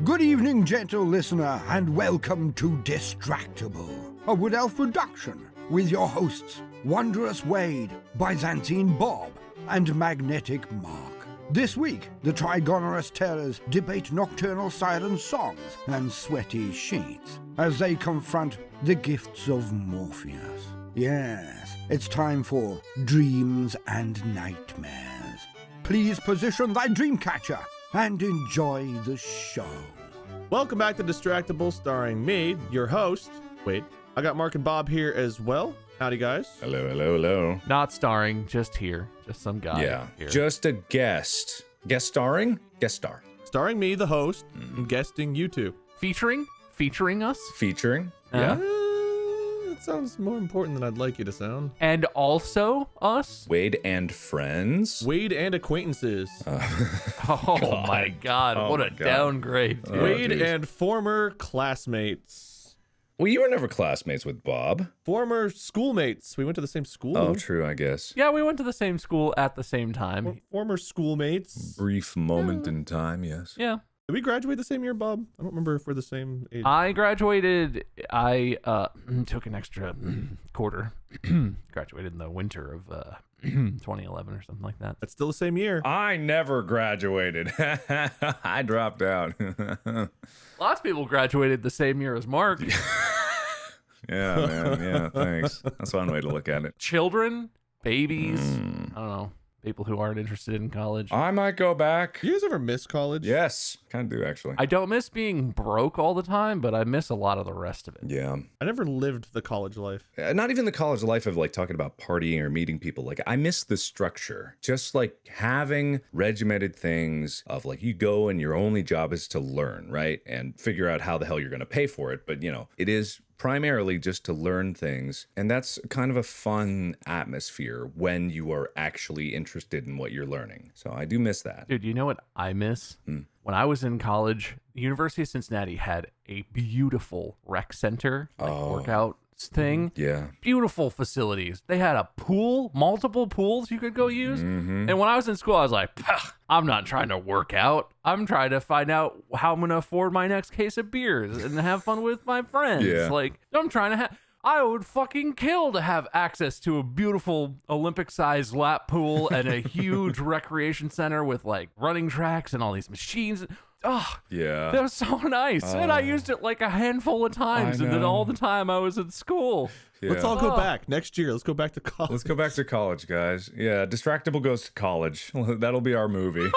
Good evening, gentle listener, and welcome to Distractible, a Wood Elf production with your hosts, Wondrous Wade, Byzantine Bob, and Magnetic Mark. This week, the Trigonorous Terrors debate nocturnal siren songs and sweaty sheets as they confront the gifts of Morpheus. Yes, it's time for Dreams and Nightmares. Please position thy dreamcatcher and enjoy the show. Welcome back to Distractible, starring me, your host. Wait, I got Mark and Bob here as well. Howdy, guys. Hello, hello, hello. Not starring, just here. Just some guy. Yeah, here. just a guest. Guest starring? Guest star. Starring me, the host, and guesting you two. Featuring us. Featuring? Yeah. That sounds more important than I'd like you to sound. And also us. Wade and friends. Wade and acquaintances. Oh my God. Oh what my a God. downgrade. Dude. Wade geez. and former classmates. Well, you were never classmates with Bob. Former schoolmates. We went to the same school. Oh, true, I guess. Yeah, we went to the same school at the same time. Former schoolmates. Brief moment in time, yes. Yeah. Did we graduate the same year, Bob? I don't remember if we're the same age. I graduated. I took an extra quarter. Graduated in the winter of 2011 or something like that. That's still the same year. I never graduated. I dropped out. Lots of people graduated the same year as Mark. Yeah, man. Yeah, thanks. That's one way to look at it. Children, babies. I don't know. People who aren't interested in college. I might go back. Do you guys ever miss college? Yes, kind of do, actually. I don't miss being broke all the time, but I miss a lot of the rest of it. Yeah. I never lived the college life. Not even the college life of like talking about partying or meeting people. Like I miss the structure, just like having regimented things of like you go and your only job is to learn, right? And figure out how the hell you're going to pay for it. But you know, it is primarily just to learn things. And that's kind of a fun atmosphere when you are actually interested in what you're learning. So I do miss that. Dude, you know what I miss? When I was in college, the University of Cincinnati had a beautiful rec center, like workout thing. Yeah. Beautiful facilities. They had a pool, multiple pools you could go use. And when I was in school, I was like, I'm not trying to work out. I'm trying to find out how I'm going to afford my next case of beers and have fun with my friends. Yeah. Like, I'm trying to have... I would fucking kill to have access to a beautiful Olympic-sized lap pool and a huge recreation center with like running tracks and all these machines. Oh, Yeah. that was so nice. And I used it like a handful of times, and then all the time I was in school. Yeah. Let's all go back next year. Let's go back to college. Let's go back to college, guys. Yeah, Distractible goes to college. That'll be our movie.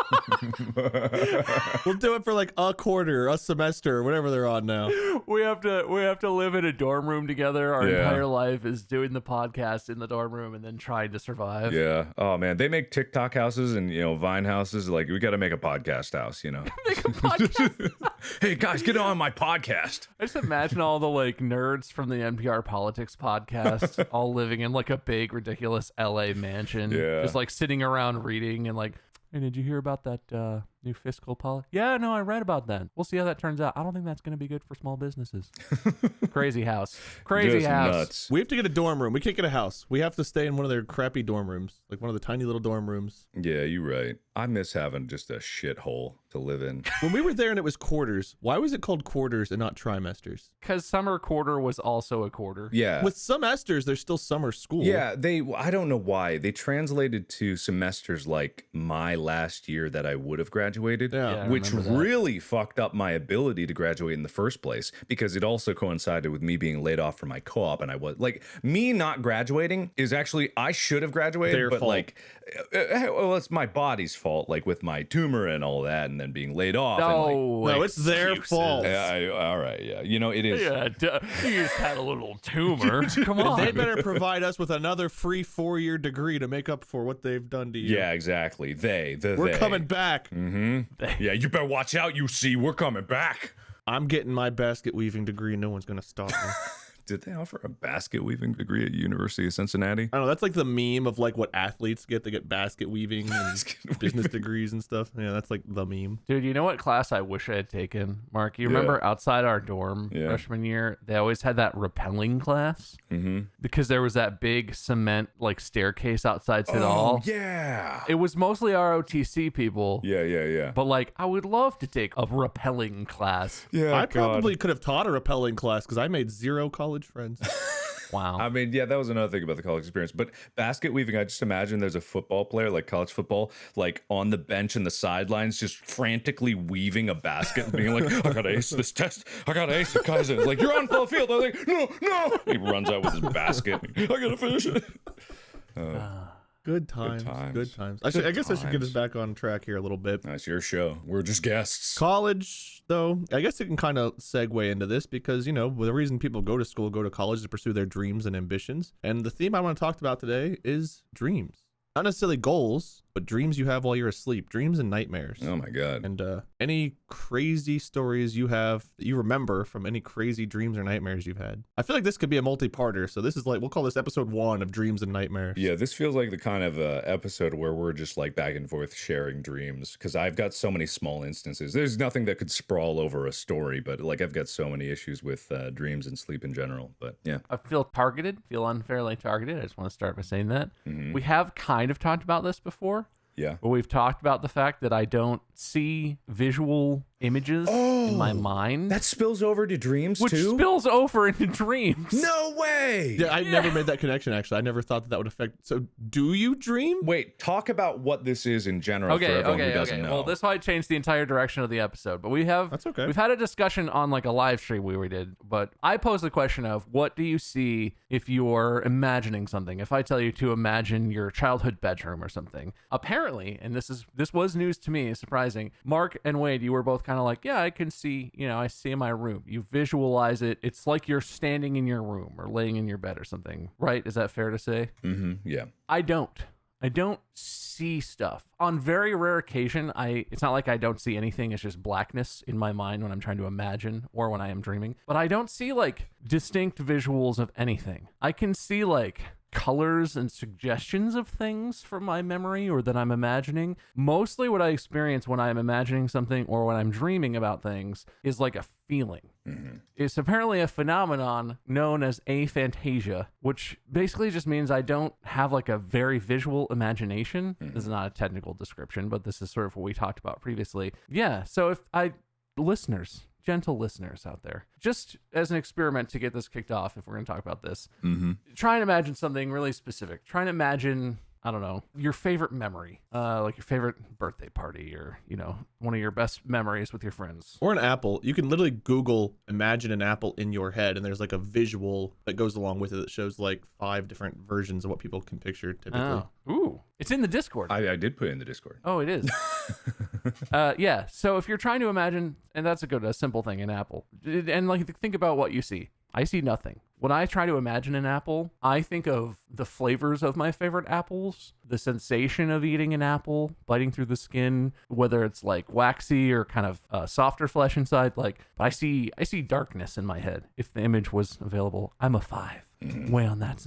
We'll do it for like a quarter, a semester, whatever they're on now. We have to live in a dorm room together. Our Yeah. entire life is doing the podcast in the dorm room and then trying to survive. Yeah. Oh man, they make TikTok houses and Vine houses. Like we got to make a podcast house. Make a podcast. Hey guys, get on my podcast. I just imagine all the like nerds from the NPR politics podcast all living in like a big ridiculous LA mansion, Yeah. just like sitting around reading and like, hey, did you hear about that new fiscal policy? Yeah, no, I read about that. We'll see how that turns out. I don't think that's going to be good for small businesses. Crazy house. Crazy Just house. nuts. We have to get a dorm room. We can't get a house. We have to stay in one of their crappy dorm rooms, like one of the tiny little dorm rooms. Yeah, you're right. I miss having just a shithole to live in. When we were there and it was quarters, why was it called quarters and not trimesters? Because summer quarter was also a quarter. Yeah. With semesters, there's still summer school. Yeah, I don't know why. They translated to semesters like my last year that I would have graduated, Yeah, I which remember that. really fucked up my ability to graduate in the first place because it also coincided with me being laid off from my co-op. And I was like, me not graduating is actually, I should have graduated, Their but fault. like, well, it's my body's fault, like with my tumor and all that, and then being laid off. No, No, it's their excuses. fault. All right, yeah. It is. Yeah, you just had a little tumor. Come on. They better provide us with another free 4-year degree to make up for what they've done to you. Yeah, exactly. We're coming back. Yeah, you better watch out, you see. We're coming back. I'm getting my basket weaving degree. No one's going to stop me. Did they offer a basket weaving degree at University of Cincinnati? I don't know. That's like the meme of like what athletes get. They get basket weaving and business degrees and stuff. Yeah, that's like the meme. Dude, you know what class I wish I had taken, Mark? You remember outside our dorm freshman year, they always had that rappelling class because there was that big cement like staircase outside City Hall. Yeah. It was mostly ROTC people. Yeah. But like, I would love to take a rappelling class. Yeah, I probably could have taught a rappelling class because I made 0 college friends. Wow. I mean, yeah, that was another thing about the college experience. But basket weaving, I just imagine there's a football player, like college football, like on the bench in the sidelines, just frantically weaving a basket, being like, I gotta ace this test. I gotta ace it, guys. It's like, you're on the field. I'm like, no. He runs out with his basket. I gotta finish it. Good times. I guess I should get us back on track here a little bit. That's your show. We're just guests. College, though, I guess it can kind of segue into this because, the reason people go to school, go to college to pursue their dreams and ambitions. And the theme I want to talk about today is dreams. Not necessarily goals, but dreams you have while you're asleep. Dreams and nightmares. Oh, my God. And any crazy stories you have that you remember from any crazy dreams or nightmares you've had. I feel like this could be a multi-parter. So this is like, we'll call this episode 1 of Dreams and Nightmares. Yeah, this feels like the kind of episode where we're just like back and forth sharing dreams because I've got so many small instances. There's nothing that could sprawl over a story, but like I've got so many issues with dreams and sleep in general. But yeah. I feel unfairly targeted. I just want to start by saying that. We have kind of talked about this before. Yeah. But we've talked about the fact that I don't see visual images in my mind. That spills over to dreams which too? spills over into dreams. No way! Yeah, I never made that connection, actually. I never thought that would affect. So, do you dream? Wait, talk about what this is in general for everyone who doesn't know. Well, this might change the entire direction of the episode, but That's okay. We've had a discussion on like a live stream we did, but I posed the question of what do you see if you're imagining something? If I tell you to imagine your childhood bedroom or something. Apparently, and this was news to me, surprising. Mark and Wade, you were both kind of like, yeah, I can see, I see in my room. You visualize it. It's like you're standing in your room or laying in your bed or something, right? Is that fair to say? Yeah. I don't see stuff. On very rare occasion, it's not like I don't see anything. It's just blackness in my mind when I'm trying to imagine or when I am dreaming. But I don't see like distinct visuals of anything. I can see like colors and suggestions of things from my memory or that I'm imagining. Mostly what I experience when I'm imagining something or when I'm dreaming about things is like a feeling. It's apparently a phenomenon known as aphantasia, which basically just means I don't have like a very visual imagination. This is not a technical description, but this is sort of what we talked about previously. Yeah, so gentle listeners out there, just as an experiment to get this kicked off, if we're going to talk about this, try and imagine something really specific. Try and imagine, I don't know, your favorite memory, like your favorite birthday party or, one of your best memories with your friends. Or an apple. You can literally Google imagine an apple in your head, and there's like a visual that goes along with it that shows like 5 different versions of what people can picture typically. Oh. Ooh, it's in the Discord. I did put it in the Discord. Oh, it is. Yeah, so if you're trying to imagine, and that's a simple thing, an apple, and like think about what you see. I see nothing. When I try to imagine an apple, I think of the flavors of my favorite apples, the sensation of eating an apple, biting through the skin, whether it's like waxy or kind of softer flesh inside. But I see darkness in my head. If the image was available, I'm a 5. Way on that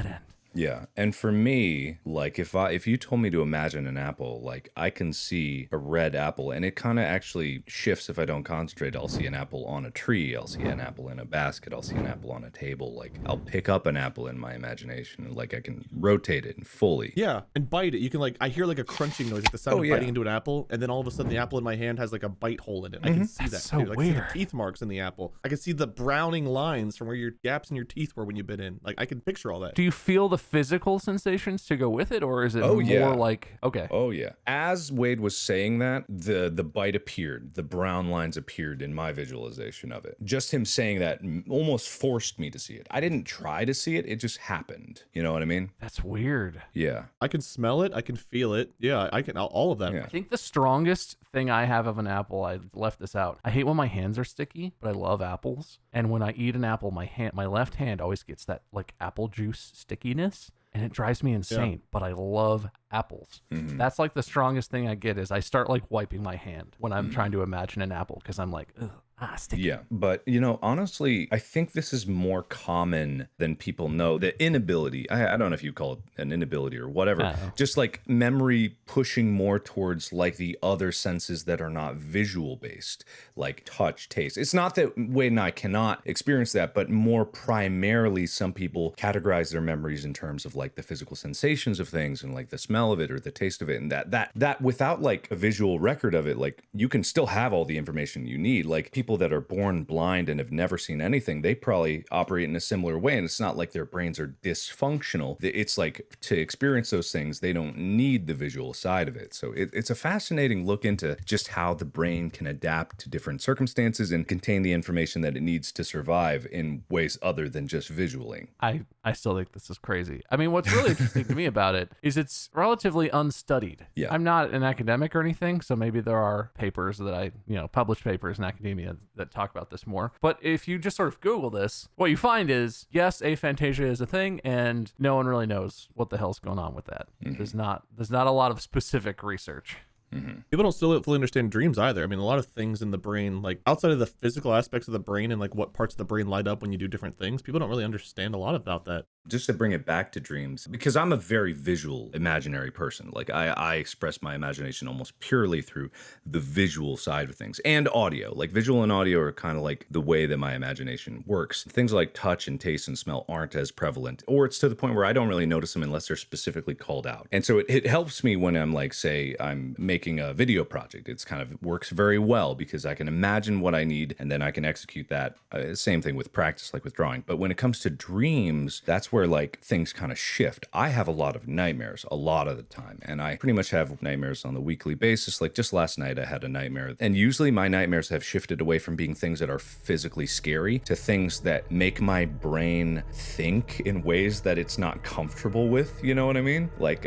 end. Yeah. And for me, like if you told me to imagine an apple, like I can see a red apple and it kind of actually shifts if I don't concentrate. I'll see an apple on a tree. I'll see an apple in a basket. I'll see an apple on a table. Like I'll pick up an apple in my imagination and like I can rotate it fully. Yeah. And bite it. You can I hear like a crunching noise, like the sound of biting into an apple. And then all of a sudden the apple in my hand has like a bite hole in it. I can see that so too. I can see weird. the teeth marks in the apple. I can see the browning lines from where your gaps in your teeth were when you bit in. Like I can picture all that. Do you feel the physical sensations to go with it, or is it more like okay? Oh yeah. As Wade was saying that, the bite appeared, the brown lines appeared in my visualization of it. Just him saying that almost forced me to see it. I didn't try to see it; it just happened. You know what I mean? That's weird. Yeah. I can smell it. I can feel it. Yeah, I can all of that. Yeah. I think the strongest thing I have of an apple, I left this out. I hate when my hands are sticky, but I love apples. And when I eat an apple, my left hand always gets that like apple juice stickiness. And it drives me insane, but I love apples. That's like the strongest thing I get is I start like wiping my hand when I'm trying to imagine an apple because I'm like, ugh, Sticky. Yeah. But, honestly, I think this is more common than people know. The inability, I don't know if you call it an inability or whatever, just like memory pushing more towards like the other senses that are not visual based, like touch, taste. It's not that Wade and I cannot experience that, but more primarily, some people categorize their memories in terms of like the physical sensations of things and like the smell of it or the taste of it. And that without like a visual record of it, like you can still have all the information you need. Like people that are born blind and have never seen anything, they probably operate in a similar way. And it's not like their brains are dysfunctional. It's like to experience those things, they don't need the visual side of it. So it's a fascinating look into just how the brain can adapt to different circumstances and contain the information that it needs to survive in ways other than just visually. I still think this is crazy. I mean, what's really interesting to me about it is it's relatively unstudied. Yeah. I'm not an academic or anything, so maybe there are papers that published papers in academia that talk about this more. But if you just sort of Google this, what you find is, yes, aphantasia is a thing, and no one really knows what the hell's going on with that. Mm-hmm. There's not a lot of specific research. Mm-hmm. People don't still fully understand dreams either. I mean, a lot of things in the brain, like outside of the physical aspects of the brain and like what parts of the brain light up when you do different things, people don't really understand a lot about that. Just to bring it back to dreams, because I'm a very visual, imaginary person. Like I express my imagination almost purely through the visual side of things and audio. Like visual and audio are kind of like the way that my imagination works. Things like touch and taste and smell aren't as prevalent, or it's to the point where I don't really notice them unless they're specifically called out. And so it helps me when I'm like, say, I'm making a video project. It's kind of works very well because I can imagine what I need and then I can execute that. Same thing with practice, like with drawing. But when it comes to dreams, that's where like things kind of shift. I have a lot of nightmares a lot of the time, and I pretty much have nightmares on the weekly basis. Like just last night I had a nightmare, and usually my nightmares have shifted away from being things that are physically scary to things that make my brain think in ways that it's not comfortable with. You know what I mean? Like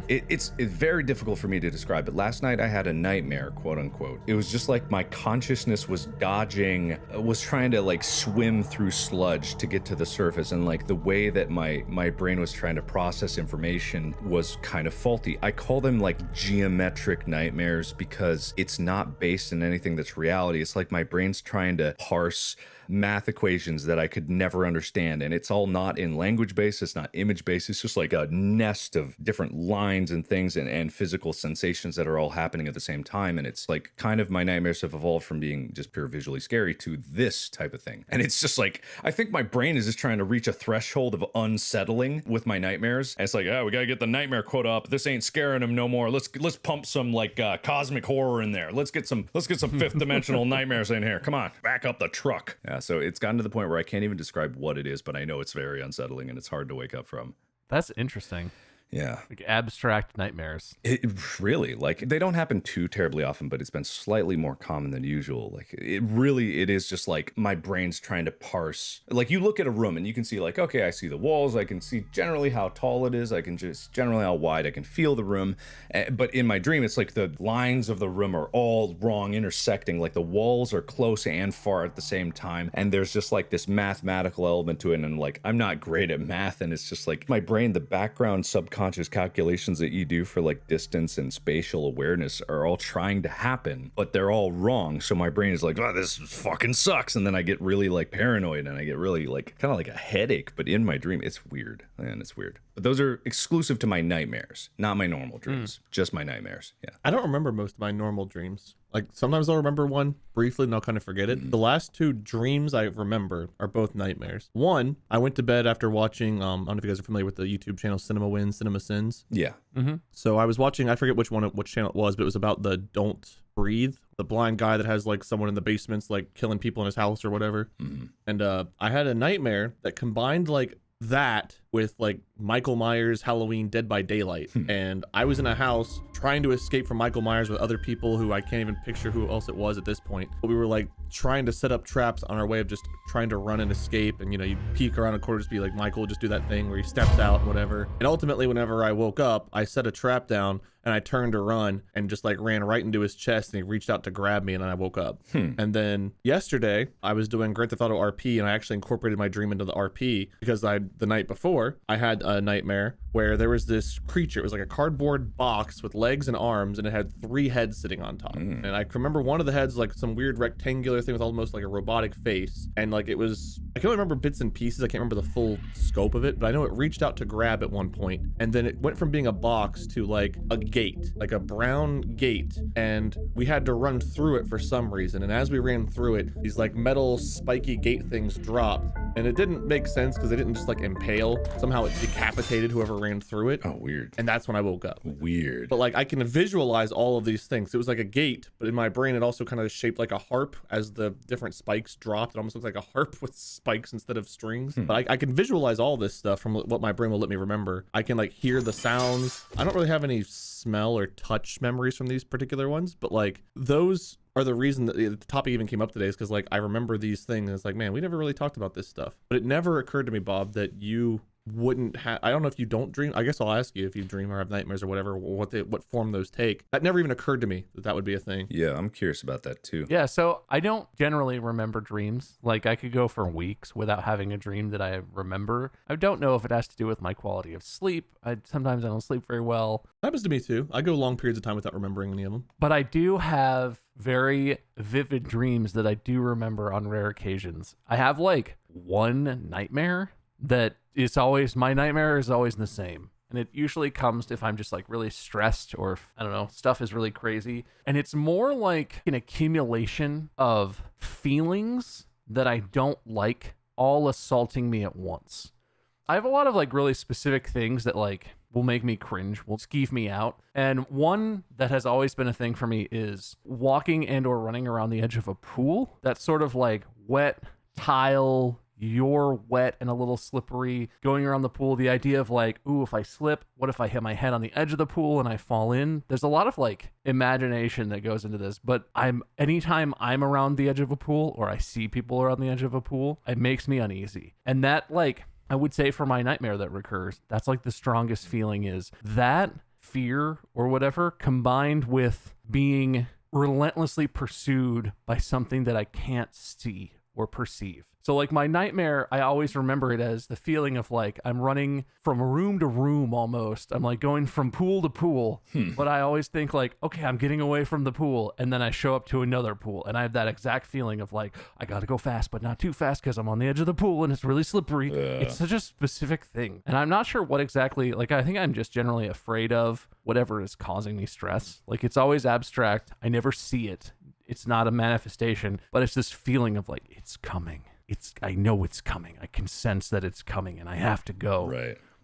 it's very difficult for me to describe, but last night I had a nightmare, quote unquote. It was just like my consciousness was trying to like swim through sludge to get to the surface, and like the way that my brain was trying to process information was kind of faulty. I call them like geometric nightmares because it's not based in anything that's reality. It's like my brain's trying to parse math equations that I could never understand, and it's all not in language based, it's not image based, it's just like a nest of different lines and things and physical sensations that are all happening at the same time. And it's like kind of my nightmares have evolved from being just pure visually scary to this type of thing. And it's just like, I think my brain is just trying to reach a threshold of unsettling with my nightmares, and it's like, we gotta get the nightmare quote up, this ain't scaring him no more, let's pump some like cosmic horror in there, let's get some fifth dimensional nightmares in here, come on, back up the truck. So it's gotten to the point where I can't even describe what it is, but I know it's very unsettling and it's hard to wake up from. That's interesting. Yeah. Like abstract nightmares. It really, like, they don't happen too terribly often, but it's been slightly more common than usual. Like, it is just like my brain's trying to parse. Like, you look at a room and you can see, like, okay, I see the walls. I can see generally how tall it is. I can just generally how wide I can feel the room. But in my dream, it's like the lines of the room are all wrong, intersecting. Like, the walls are close and far at the same time. And there's just like this mathematical element to it. And like, I'm not great at math. And it's just like my brain, the background subconscious calculations that you do for like distance and spatial awareness are all trying to happen, but they're all wrong. So my brain is like, oh, this fucking sucks. And then I get really like paranoid and I get really like kind of like a headache, but in my dream, it's weird. Man, it's weird. But those are exclusive to my nightmares, not my normal dreams, just my nightmares. Yeah. I don't remember most of my normal dreams. Like sometimes I'll remember one briefly and I'll kind of forget it. The last two dreams I remember are both nightmares. One, I went to bed after watching, I don't know if you guys are familiar with the YouTube channel Cinema Wins, Cinema Sins. Yeah. Mm-hmm. So I was watching, I forget which channel it was, but it was about the Don't Breathe, the blind guy that has like someone in the basements like killing people in his house or whatever. Mm-hmm. And I had a nightmare that combined like that with like Michael Myers Halloween Dead by Daylight. And I was in a house trying to escape from Michael Myers with other people who I can't even picture who else it was at this point. But we were like trying to set up traps on our way of just trying to run and escape. And you know, you peek around a corner, just be like, Michael, just do that thing where he steps out, whatever. And ultimately, whenever I woke up, I set a trap down and I turned to run and just like ran right into his chest and he reached out to grab me and then I woke up. And then yesterday I was doing Grand Theft Auto RP and I actually incorporated my dream into the RP because the night before I had a nightmare where there was this creature. It was like a cardboard box with legs and arms, and it had 3 heads sitting on top. And I can remember one of the heads like some weird rectangular thing with almost like a robotic face, and like it was, I can only remember bits and pieces. I can't remember the full scope of it, but I know it reached out to grab at one point, and then it went from being a box to like a gate, like a brown gate, and we had to run through it for some reason. And as we ran through it, these like metal spiky gate things dropped, and it didn't make sense because they didn't just like impale. Somehow it decapitated whoever ran through it. Oh, weird. And that's when I woke up. Weird. But like I can visualize all of these things. It was like a gate, but in my brain it also kind of shaped like a harp. As the different spikes dropped, it almost looks like a harp with spikes instead of strings. But I can visualize all this stuff from what my brain will let me remember. I can like hear the sounds. I don't really have any smell or touch memories from these particular ones, but like those are the reason that the topic even came up today, is because like I remember these things. It's like, man, we never really talked about this stuff. But it never occurred to me, Bob, that you wouldn't have. I don't know if you don't dream. I guess I'll ask you if you dream or have nightmares or whatever, what form those take. That never even occurred to me that would be a thing. Yeah, I'm curious about that too. Yeah, so I don't generally remember dreams. Like I could go for weeks without having a dream that I remember. I don't know if it has to do with my quality of sleep. Sometimes I don't sleep very well. Happens to me too. I go long periods of time without remembering any of them. But I do have very vivid dreams that I do remember on rare occasions. I have like one nightmare that is always, my nightmare is always the same. And it usually comes if I'm just like really stressed or if, I don't know, stuff is really crazy. And it's more like an accumulation of feelings that I don't like all assaulting me at once. I have a lot of like really specific things that like will make me cringe, will skeeve me out. And one that has always been a thing for me is walking and or running around the edge of a pool. That's sort of like wet tile, you're wet and a little slippery, going around the pool. The idea of like, ooh, if I slip, what if I hit my head on the edge of the pool and I fall in? There's a lot of like imagination that goes into this, but anytime I'm around the edge of a pool or I see people around the edge of a pool, it makes me uneasy. And that, like, I would say for my nightmare that recurs, that's like the strongest feeling, is that fear or whatever combined with being relentlessly pursued by something that I can't see or perceive. So like my nightmare, I always remember it as the feeling of like I'm running from room to room almost. I'm like going from pool to pool, but I always think like, okay, I'm getting away from the pool. And then I show up to another pool and I have that exact feeling of like, I got to go fast, but not too fast because I'm on the edge of the pool and it's really slippery. It's such a specific thing. And I'm not sure what exactly, like, I think I'm just generally afraid of whatever is causing me stress. Like it's always abstract. I never see it. It's not a manifestation, but it's this feeling of like, it's coming. I know it's coming. I can sense that it's coming and I have to go.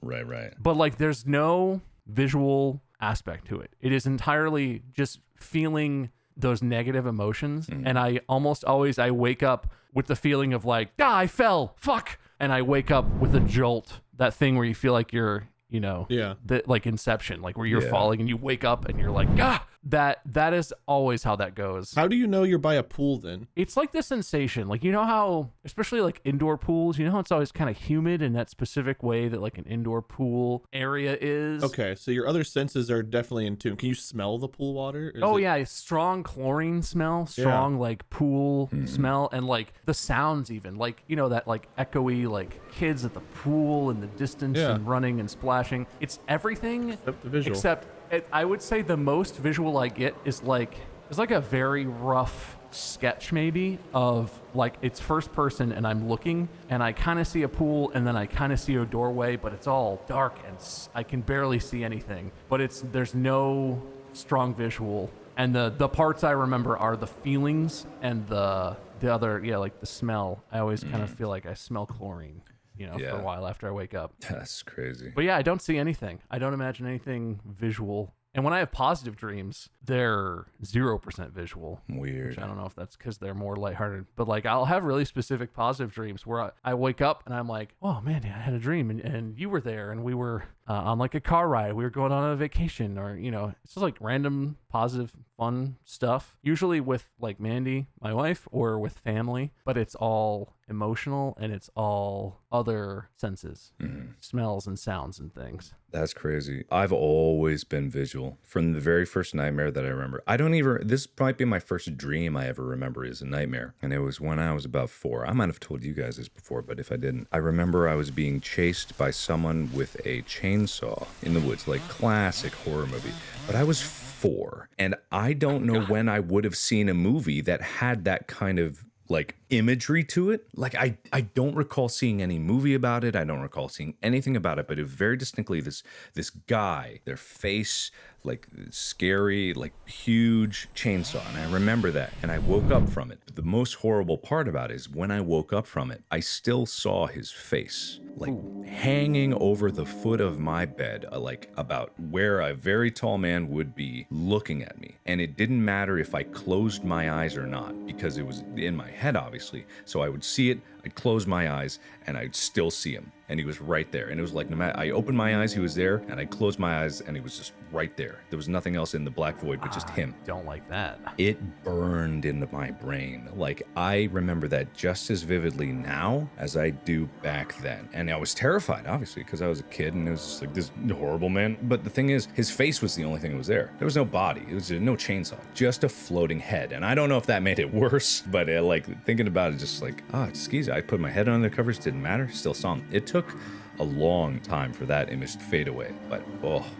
Right. But like there's no visual aspect to it. It is entirely just feeling those negative emotions. And I almost always, I wake up with the feeling of like, I fell, fuck. And I wake up with a jolt, that thing where you feel like you're, you know, like Inception, like where you're falling and you wake up and you're like, that is always how that goes. How do you know you're by a pool then? It's like the sensation, like, you know how, especially like indoor pools, you know how it's always kind of humid in that specific way that like an indoor pool area is? Okay, so your other senses are definitely in tune. Can you smell the pool water? Yeah, strong chlorine smell, strong like pool smell, and like the sounds even, like, you know, that like echoey, like kids at the pool in the distance and running and splashing. It's everything except the visual. I would say the most visual I get is like a very rough sketch maybe of like it's first person and I'm looking and I kind of see a pool and then I kind of see a doorway, but it's all dark and I can barely see anything, but there's no strong visual. And the parts I remember are the feelings and the other, like the smell. I always kind of feel like I smell chlorine, for a while after I wake up. That's crazy. But yeah, I don't see anything. I don't imagine anything visual. And when I have positive dreams, they're 0% visual. Weird. Which I don't know if that's because they're more lighthearted. But like I'll have really specific positive dreams where I wake up and I'm like, oh man, I had a dream and you were there and we were on like a car ride. We were going on a vacation, or, it's just like random positive fun stuff. Usually with like Mandy, my wife, or with family. But it's all emotional and it's all other senses, smells and sounds and things. That's crazy. I've always been visual from the very first nightmare that I remember. This might be my first dream I ever remember is a nightmare. And it was when I was about 4. I might have told you guys this before, but if I didn't, I remember I was being chased by someone with a chainsaw in the woods, like classic horror movie. But I was 4. And I don't know when I would have seen a movie that had that kind of like imagery to it. Like I don't recall seeing any movie about it. I don't recall seeing anything about it, but it was very distinctly this guy, their face, like scary, like huge chainsaw. And I remember that. And I woke up from it. But the most horrible part about it is when I woke up from it, I still saw his face, like hanging over the foot of my bed, like about where a very tall man would be looking at me. And it didn't matter if I closed my eyes or not, because it was in my head, obviously. So I would see it, I'd close my eyes, and I'd still see him. And he was right there. And it was like, no matter, I opened my eyes, he was there, and I closed my eyes, and he was just right there. There was nothing else in the black void but just him. Don't like that. It burned into my brain. Like, I remember that just as vividly now as I do back then. And I was terrified, obviously, because I was a kid, and it was just like this horrible man. But the thing is, his face was the only thing that was there. There was no body. It was no chainsaw. Just a floating head. And I don't know if that made it worse, but like thinking about it, just like, excuse me. I put my head on the covers, didn't matter, still saw him. It took a long time for that image to fade away. But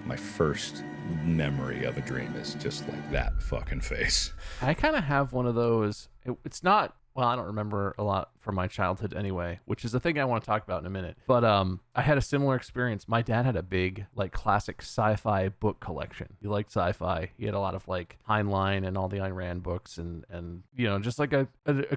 my first memory of a dream is just like that fucking face. I kind of have one of those. It's not, well, I don't remember a lot from my childhood anyway, which is the thing I want to talk about in a minute. But I had a similar experience. My dad had a big, like, classic sci-fi book collection. He liked sci-fi. He had a lot of, like, Heinlein and all the Ayn Rand books and you know, just like a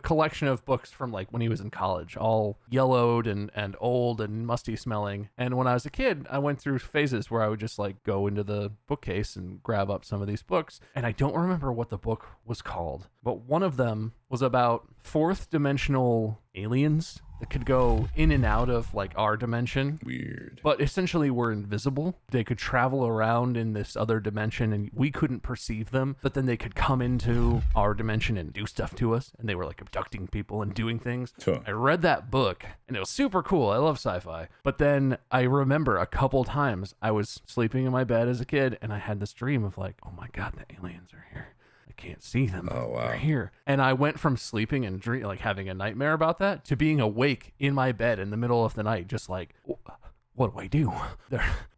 collection of books from, like, when he was in college, all yellowed and old and musty smelling. And when I was a kid, I went through phases where I would just, like, go into the bookcase and grab up some of these books. And I don't remember what the book was called, but one of them was about fourth dimensional aliens that could go in and out of, like, our dimension. Weird. But essentially were invisible. They could travel around in this other dimension and we couldn't perceive them, but then they could come into our dimension and do stuff to us. And they were, like, abducting people and doing things. Huh. I read that book and it was super cool. I love sci-fi. But then I remember a couple times I was sleeping in my bed as a kid and I had this dream of, like, oh my God, the aliens are here. Can't see them. Oh, wow. They're here. And I went from sleeping and like having a nightmare about that to being awake in my bed in the middle of the night, just like, what do I do?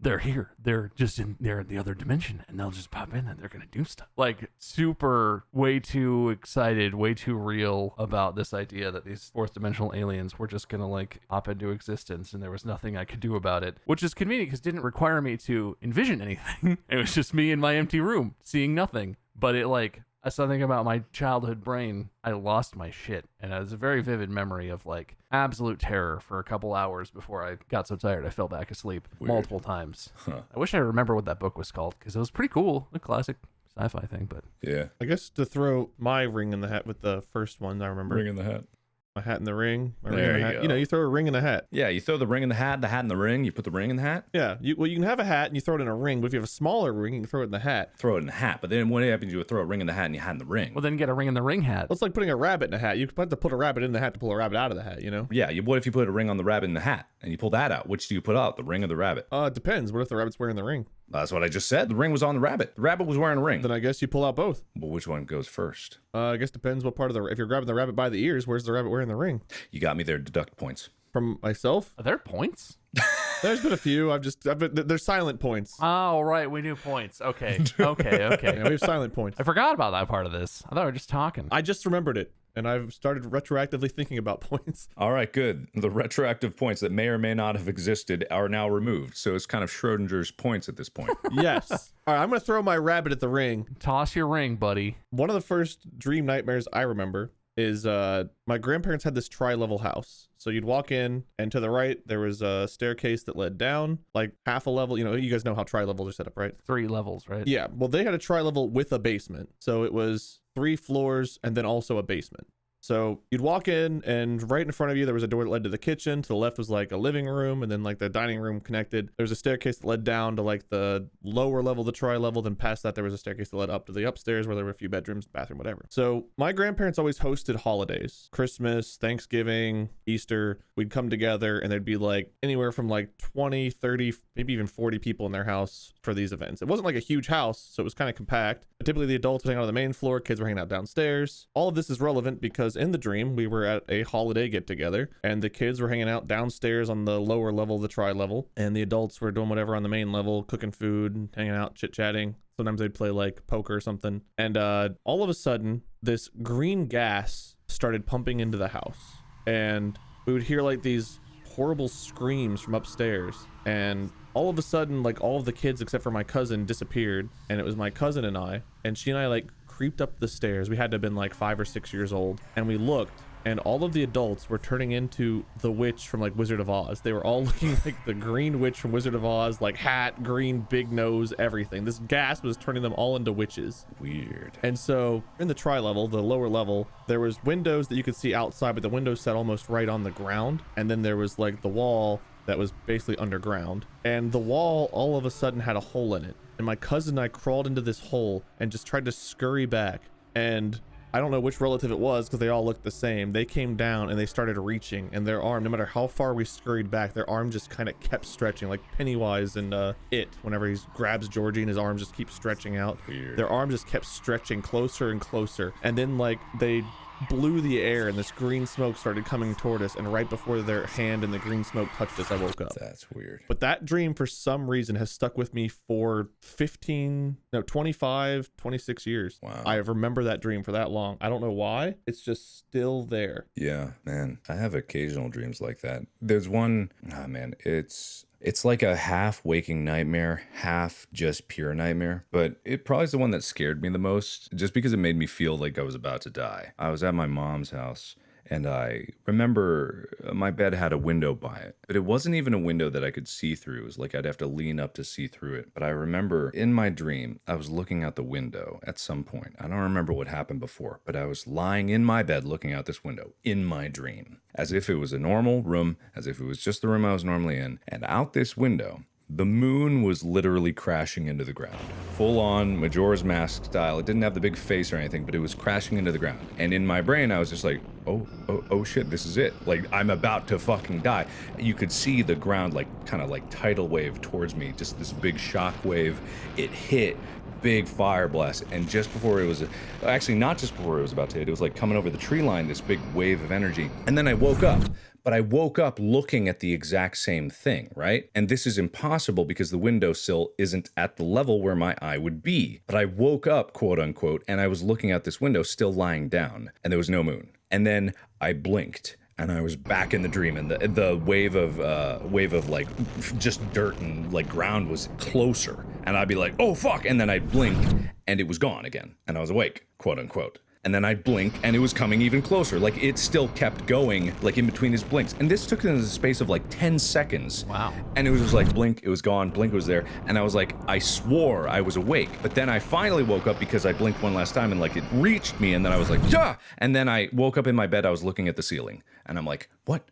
They're here. They're in the other dimension, and they'll just pop in and they're gonna do stuff. Like, super, way too excited, way too real about this idea that these fourth dimensional aliens were just gonna, like, pop into existence, and there was nothing I could do about it. Which is convenient because it didn't require me to envision anything. It was just me in my empty room seeing nothing. But it, like, something about my childhood brain, I lost my shit. And it was a very vivid memory of, like, absolute terror for a couple hours before I got so tired I fell back asleep. Weird. Multiple times. Huh. I wish I remember what that book was called because it was pretty cool. A classic sci-fi thing, but Yeah. I guess to throw my ring in the hat with the first one, I remember. Ring in the hat. My hat in the ring. My ring There in the you hat. go. You know, you throw a ring in the hat. Yeah, you throw the ring in the hat in the ring, you put the ring in the hat, Yeah. You can have a hat and you throw it in a ring, but if you have a smaller ring, you can throw it in the hat. throw it in the hat. But then what happens, you would throw a ring in the hat and you hat in the ring. well, then get a ring in the ring hat. Well, it's like putting a rabbit in a hat. You have to put a rabbit in the hat to pull a rabbit out of the hat, you know? Yeah, what if you put a ring on the rabbit in the hat and you pull that out? Which do you put out, the ring or the rabbit? It depends. What if the rabbit's wearing the ring? That's what I just said. The ring was on the rabbit. The rabbit was wearing a ring. Then I guess you pull out both. But which one goes first? I guess depends what part of if you're grabbing the rabbit by the ears, where's the rabbit wearing the ring? You got me there. Deduct points. From myself? Are there points? There's been a few. There's silent points. Oh, right. We do points. Okay. Okay. Yeah, we have silent points. I forgot about that part of this. I thought we were just talking. I just remembered it, and I've started retroactively thinking about points. All right, good. The retroactive points that may or may not have existed are now removed. So it's kind of Schrodinger's points at this point. Yes. All right, I'm going to throw my rabbit at the ring. Toss your ring, buddy. One of the first dream nightmares I remember is my grandparents had this tri-level house. So you'd walk in, and to the right, there was a staircase that led down, like half a level. You know, you guys know how tri-levels are set up, right? 3 levels, right? Yeah. Well, they had a tri-level with a basement. So it was 3 floors and then also a basement. So you'd walk in, and right in front of you, there was a door that led to the kitchen. To the left was like a living room, and then like the dining room connected. There was a staircase that led down to like the lower level, the tri-level. Then past that, there was a staircase that led up to the upstairs where there were a few bedrooms, bathroom, whatever. So my grandparents always hosted holidays, Christmas, Thanksgiving, Easter. We'd come together, and there'd be like anywhere from like 20, 30, maybe even 40 people in their house for these events. It wasn't like a huge house, so it was kind of compact. But typically the adults would hang out on the main floor, kids were hanging out downstairs. All of this is relevant because in the dream, we were at a holiday get together, and the kids were hanging out downstairs on the lower level, the tri-level, and the adults were doing whatever on the main level, cooking food, hanging out, chit-chatting. Sometimes they'd play like poker or something. And all of a sudden, this green gas started pumping into the house, and we would hear like these horrible screams from upstairs. And all of a sudden, like all of the kids except for my cousin disappeared, and it was my cousin and I, and she and I like creeped up the stairs. We had to have been like 5 or 6 years old, and we looked, and all of the adults were turning into the witch from like Wizard of Oz. They were all looking like the green witch from Wizard of Oz, like hat, green, big nose, everything. This gas was turning them all into witches. Weird. And so in the tri-level, the lower level, there was windows that you could see outside, but the windows sat almost right on the ground. And then there was like the wall that was basically underground, and the wall all of a sudden had a hole in it. And my cousin and I crawled into this hole and just tried to scurry back. And I don't know which relative it was because they all looked the same. They came down and they started reaching, and their arm, no matter how far we scurried back, their arm just kind of kept stretching, like Pennywise and It. Whenever he grabs Georgie and his arm just keeps stretching out. Weird. Their arm just kept stretching closer and closer. And then like they blew the air, and this green smoke started coming toward us, and right before their hand and the green smoke touched us, I woke up. That's weird. But that dream for some reason has stuck with me for 25, 26 years. Wow. I remember that dream for that long. I don't know why. It's just still there. Yeah, man. I have occasional dreams like that. There's one, it's like a half waking nightmare, half just pure nightmare. But it probably is the one that scared me the most, just because it made me feel like I was about to die. I was at my mom's house, and I remember my bed had a window by it, but it wasn't even a window that I could see through. It was like I'd have to lean up to see through it. But I remember in my dream, I was looking out the window at some point. I don't remember what happened before, but I was lying in my bed looking out this window in my dream, as if it was a normal room, as if it was just the room I was normally in. And out this window, the moon was literally crashing into the ground. Full on Majora's Mask style. It didn't have the big face or anything, but it was crashing into the ground. And in my brain, I was just like, oh shit, this is it. Like, I'm about to fucking die. You could see the ground like kind of like tidal wave towards me, just this big shock wave. It hit, big fire blast, and just before it was, actually not just before it was about to hit, it was like coming over the tree line, this big wave of energy. And then I woke up. But I woke up looking at the exact same thing, right? And this is impossible because the windowsill isn't at the level where my eye would be. But I woke up, quote unquote, and I was looking out this window still lying down, and there was no moon. And then I blinked, and I was back in the dream, and the wave of like just dirt and like ground was closer. And I'd be like, oh fuck, and then I'd blink, and it was gone again, and I was awake, quote unquote. And then I'd blink, and it was coming even closer. Like, it still kept going, like, in between his blinks. And this took in the space of, like, 10 seconds. Wow. And it was just like, blink, it was gone, blink was there. And I was like, I swore I was awake. But then I finally woke up because I blinked one last time, and, like, it reached me, and then I was like, yeah! And then I woke up in my bed, I was looking at the ceiling. And I'm like, what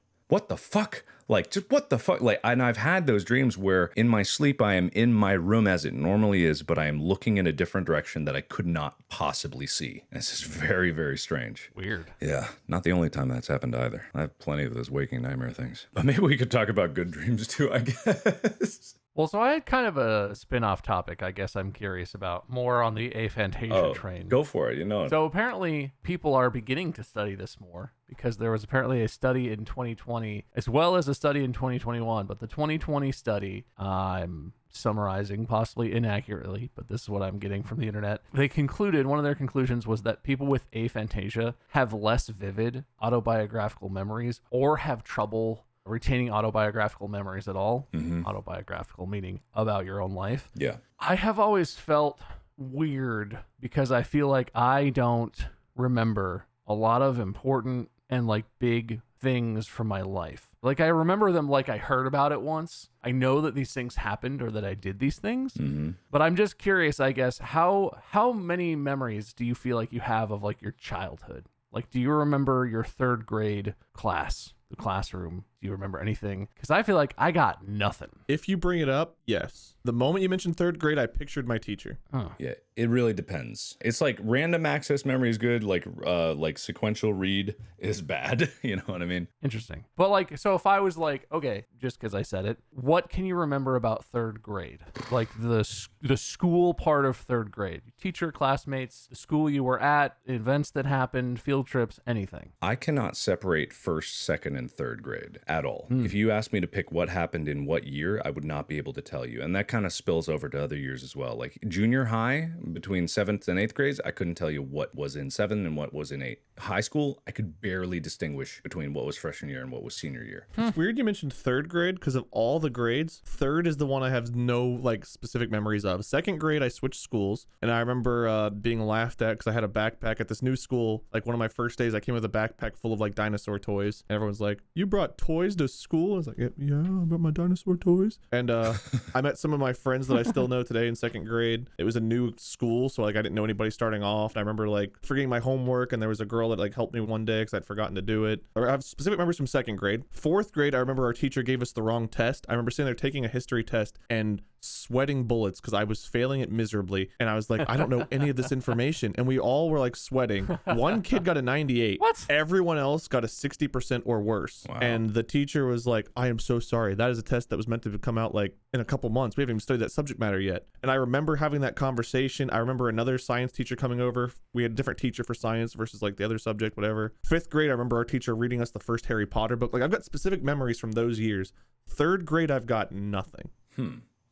the fuck? Like, just what the fuck? Like, and I've had those dreams where in my sleep, I am in my room as it normally is, but I am looking in a different direction that I could not possibly see. And it's just very, very strange. Weird. Yeah, not the only time that's happened either. I have plenty of those waking nightmare things. But maybe we could talk about good dreams too, I guess. Well, so I had kind of a spin-off topic, I guess I'm curious about, more on the aphantasia train. Go for it, you know. So apparently people are beginning to study this more because there was apparently a study in 2020 as well as a study in 2021. But the 2020 study, I'm summarizing possibly inaccurately, but this is what I'm getting from the internet. They concluded, one of their conclusions was that people with aphantasia have less vivid autobiographical memories or have trouble retaining autobiographical memories at all. Mm-hmm. Autobiographical meaning about your own life. Yeah. I have always felt weird because I feel like I don't remember a lot of important and like big things from my life. Like I remember them like I heard about it once. I know that these things happened or that I did these things. Mm-hmm. But I'm just curious, I guess, how many memories do you feel like you have of like your childhood? Like, do you remember your third grade class, the classroom? Do you remember anything? Because I feel like I got nothing. If you bring it up, yes. The moment you mentioned third grade, I pictured my teacher. Huh. Yeah, it really depends. It's like random access memory is good, like sequential read is bad. You know what I mean? Interesting. But like, so if I was like, okay, just because I said it, what can you remember about third grade? Like the school part of third grade, teacher, classmates, the school you were at, events that happened, field trips, anything. I cannot separate first, second, and third grade at all. If you asked me to pick what happened in what year, I would not be able to tell you. And that kind of spills over to other years as well. Like junior high, between 7th and 8th grades, I couldn't tell you what was in 7 and what was in 8. High school, I could barely distinguish between what was freshman year and what was senior year. It's weird you mentioned third grade because of all the grades, third is the one I have no like specific memories of. Second grade, I switched schools, and I remember being laughed at because I had a backpack at this new school. Like one of my first days, I came with a backpack full of like dinosaur toys. And everyone's like, "You brought toys to school?" I was like, "Yeah, I brought my dinosaur toys." And I met some of my friends that I still know today in second grade. It was a new school, so like I didn't know anybody starting off. And I remember like forgetting my homework, and there was a girl that like helped me one day because I'd forgotten to do it. I have specific memories from second grade. Fourth grade, I remember our teacher gave us the wrong test. I remember sitting there taking a history test and sweating bullets because I was failing it miserably. And I was like, I don't know any of this information. And we all were like sweating. One kid got a 98. What? Everyone else got a 60% or worse. Wow. And the teacher was like, I am so sorry. That is a test that was meant to come out like in a couple months. We haven't even studied that subject matter yet. And I remember having that conversation. I remember another science teacher coming over. We had a different teacher for science versus like the other subject, whatever. Fifth grade, I remember our teacher reading us the first Harry Potter book. Like I've got specific memories from those years. Third grade, I've got nothing.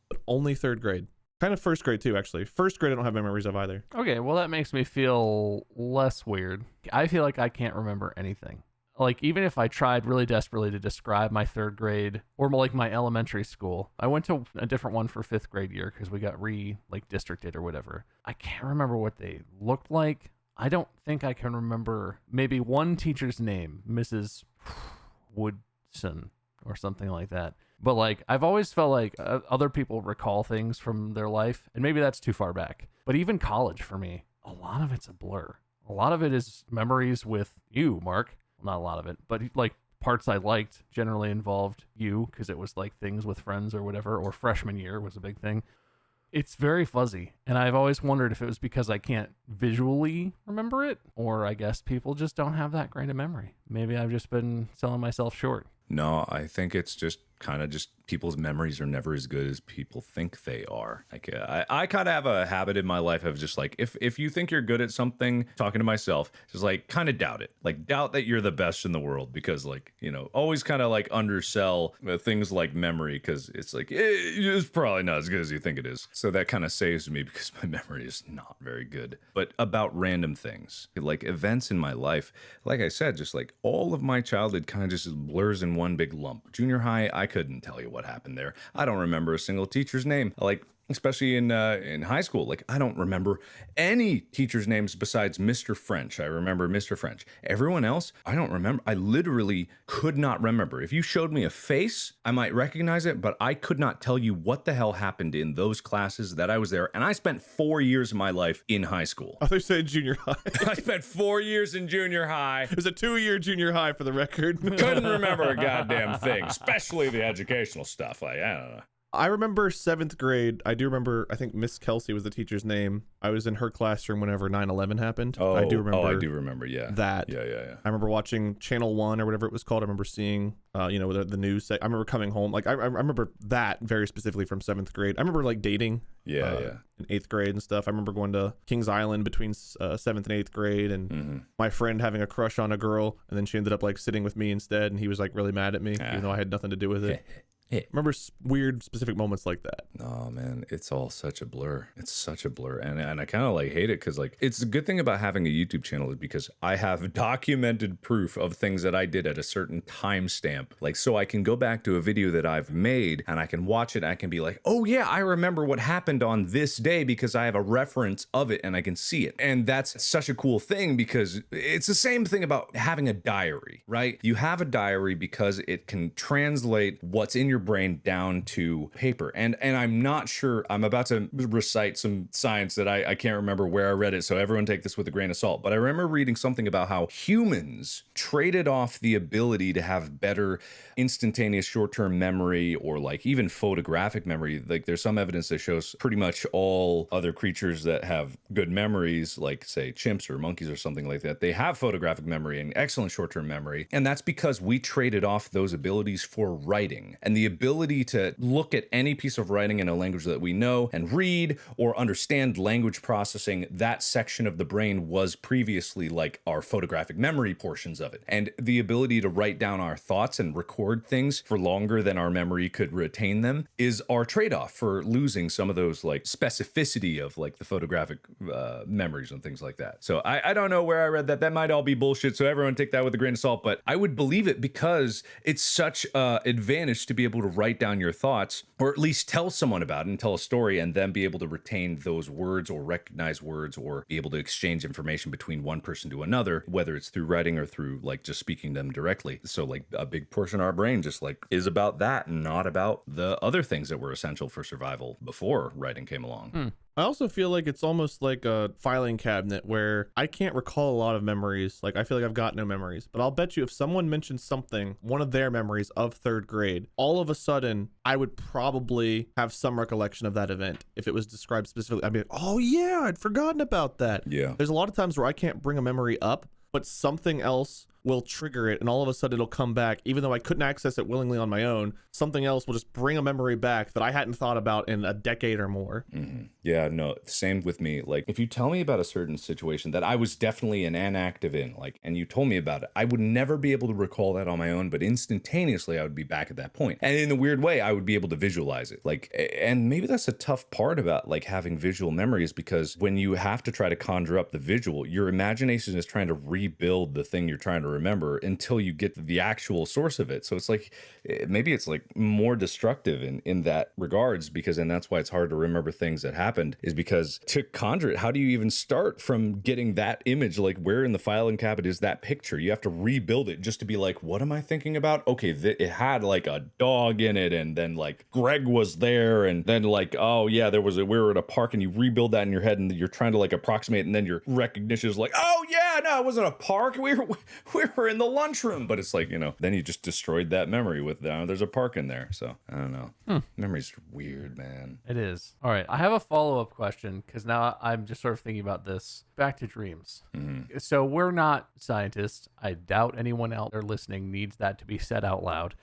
But only third grade. Kind of first grade too, actually. First grade, I don't have memories of either. Okay, well, that makes me feel less weird. I feel like I can't remember anything. Like, even if I tried really desperately to describe my third grade or more like my elementary school, I went to a different one for fifth grade year because we got districted or whatever. I can't remember what they looked like. I don't think I can remember maybe one teacher's name, Mrs. Woodson or something like that. But like, I've always felt like other people recall things from their life, and maybe that's too far back. But even college for me, a lot of it's a blur. A lot of it is memories with you, Mark. Well, not a lot of it, but like parts I liked generally involved you because it was like things with friends or whatever, or freshman year was a big thing. It's very fuzzy, and I've always wondered if it was because I can't visually remember it, or I guess people just don't have that great a memory. Maybe I've just been selling myself short. No, I think it's just kind of just people's memories are never as good as people think they are. Like I kind of have a habit in my life of just like, if you think you're good at something, talking to myself, just like kind of doubt it. Like doubt that you're the best in the world because like, you know, always kind of like undersell things like memory because it's like, it's probably not as good as you think it is. So that kind of saves me because my memory is not very good. But about random things, like events in my life, like I said, just like all of my childhood kind of just blurs in one big lump. Junior high, I couldn't tell you what happened there. I don't remember a single teacher's name. Like, especially in high school, like I don't remember any teachers' names besides Mr. French. I remember Mr. French. Everyone else, I don't remember. I literally could not remember. If you showed me a face, I might recognize it, but I could not tell you what the hell happened in those classes that I was there. And I spent 4 years of my life in high school. I thought you said junior high. I spent 4 years in junior high. It was a 2-year junior high for the record. Couldn't remember a goddamn thing, especially the educational stuff. Like, I don't know. I remember 7th grade. I do remember, I think Miss Kelsey was the teacher's name. I was in her classroom whenever 9/11 happened. Oh, I do remember. I do remember, yeah. That. Yeah. I remember watching Channel 1 or whatever it was called. I remember seeing, the news. I remember coming home. Like, I remember that very specifically from 7th grade. I remember, like, dating. Yeah. In 8th grade and stuff. I remember going to Kings Island between 7th and 8th grade and my friend having a crush on a girl. And then she ended up, like, sitting with me instead. And he was, like, really mad at me, even though I had nothing to do with it. Remember weird specific moments like that. Oh man, it's all such a blur. It's such a blur, and I kind of like hate it because like it's a good thing about having a YouTube channel is because I have documented proof of things that I did at a certain timestamp. Like so, I can go back to a video that I've made and I can watch it. And I can be like, oh yeah, I remember what happened on this day because I have a reference of it and I can see it. And that's such a cool thing because it's the same thing about having a diary, right? You have a diary because it can translate what's in your your brain down to paper. And I'm not sure, I'm about to recite some science that I can't remember where I read it, so everyone take this with a grain of salt. But I remember reading something about how humans traded off the ability to have better instantaneous short-term memory, or like even photographic memory. Like there's some evidence that shows pretty much all other creatures that have good memories, like say chimps or monkeys or something like that, they have photographic memory and excellent short-term memory. And that's because we traded off those abilities for writing. And the ability to look at any piece of writing in a language that we know and read or understand language processing, that section of the brain was previously like our photographic memory portions of it. And the ability to write down our thoughts and record things for longer than our memory could retain them is our trade-off for losing some of those like specificity of like the photographic memories and things like that. So I don't know where I read that. That might all be bullshit, so everyone take that with a grain of salt, but I would believe it because it's such an advantage to be able to write down your thoughts, or at least tell someone about it and tell a story, and then be able to retain those words or recognize words or be able to exchange information between one person to another, whether it's through writing or through like just speaking them directly. So like a big portion of our brain just like is about that and not about the other things that were essential for survival before writing came along. I also feel like it's almost like a filing cabinet where I can't recall a lot of memories. Like I feel like I've got no memories, but I'll bet you if someone mentions something, one of their memories of third grade, all of a sudden I would probably have some recollection of that event. If it was described specifically, I'd be like, oh yeah, I'd forgotten about that. Yeah. There's a lot of times where I can't bring a memory up, but something else will trigger it, and all of a sudden it'll come back. Even though I couldn't access it willingly on my own, something else will just bring a memory back that I hadn't thought about in a decade or more. Yeah, no, same with me. Like if you tell me about a certain situation that I was definitely an inactive in, like, and you told me about it, I would never be able to recall that on my own, but instantaneously I would be back at that point. And in a weird way, I would be able to visualize it. Like, and maybe that's a tough part about like having visual memories, because when you have to try to conjure up the visual, your imagination is trying to rebuild the thing you're trying to remember until you get to the actual source of it. So it's like, maybe it's like more destructive in that regards, because, and that's why it's hard to remember things that happened, is because to conjure it, how do you even start from getting that image? Like where in the filing cabinet is that picture? You have to rebuild it just to be like, what am I thinking about? Okay, it had like a dog in it, and then like Greg was there, and then like, oh yeah, we were at a park, and you rebuild that in your head, and you're trying to like approximate, and then your recognition is like, oh yeah, no, it wasn't a park, we were in the lunchroom. But it's like, you know, then you just destroyed that memory with there's a park in there. So I don't know. Memory's weird, man. It is. All right. I have a follow-up question, because now I'm just sort of thinking about this. Back to dreams. So we're not scientists. I doubt anyone out there listening needs that to be said out loud.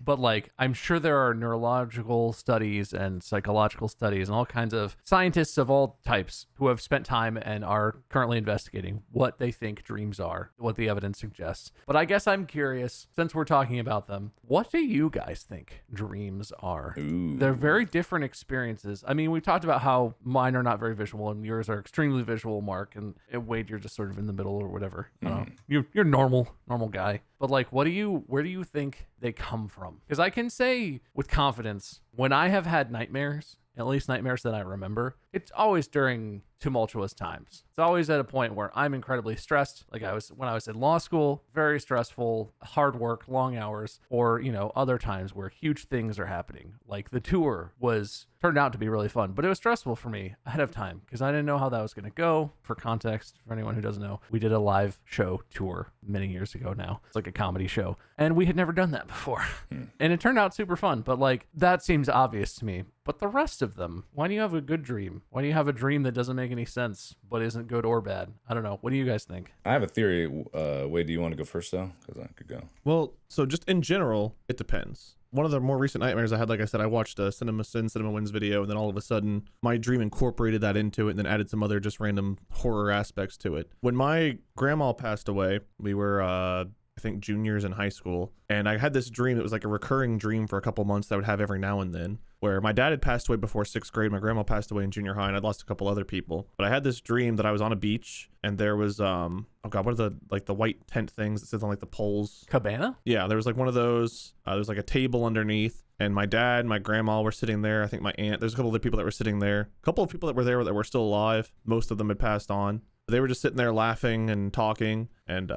But like, I'm sure there are neurological studies and psychological studies and all kinds of scientists of all types who have spent time and are currently investigating what they think dreams are, what the evidence suggests. But I guess I'm curious, since we're talking about them, what do you guys think dreams are? They're very different experiences. I mean, we talked about how mine are not very visual and yours are extremely visual, Mark, and Wade, you're just sort of in the middle or whatever. I don't know. You're normal guy. But like, where do you think they come from? Because I can say with confidence, when I have had nightmares, at least nightmares that I remember, it's always during tumultuous times. It's always at a point where I'm incredibly stressed. Like when I was in law school, very stressful, hard work, long hours, or, you know, other times where huge things are happening. Like the tour turned out to be really fun, but it was stressful for me ahead of time because I didn't know how that was going to go. For context, for anyone who doesn't know, we did a live show tour many years ago now. It's like a comedy show, and we had never done that before. And it turned out super fun, but like, that seems obvious to me. But the rest of them, why do you have a good dream? Why do you have a dream that doesn't make any sense, but isn't good or bad? I don't know. What do you guys think? I have a theory. Wade, do you want to go first though? Because I could go. Well, so just in general, it depends. One of the more recent nightmares I had, like I said, I watched a Cinema Wins video, and then all of a sudden my dream incorporated that into it and then added some other just random horror aspects to it. When my grandma passed away, we were, I think, juniors in high school, and I had this dream that was like a recurring dream for a couple months that I would have every now and then, where my dad had passed away before 6th grade, my grandma passed away in junior high, and I'd lost a couple other people. But I had this dream that I was on a beach, and there was oh god, what are the white tent things that sits on like the poles? Cabana? Yeah, there was like one of those. There was like a table underneath, and my dad and my grandma were sitting there. I think my aunt, there's a couple other people that were sitting there. A couple of people that were there that were still alive. Most of them had passed on. They were just sitting there laughing and talking, and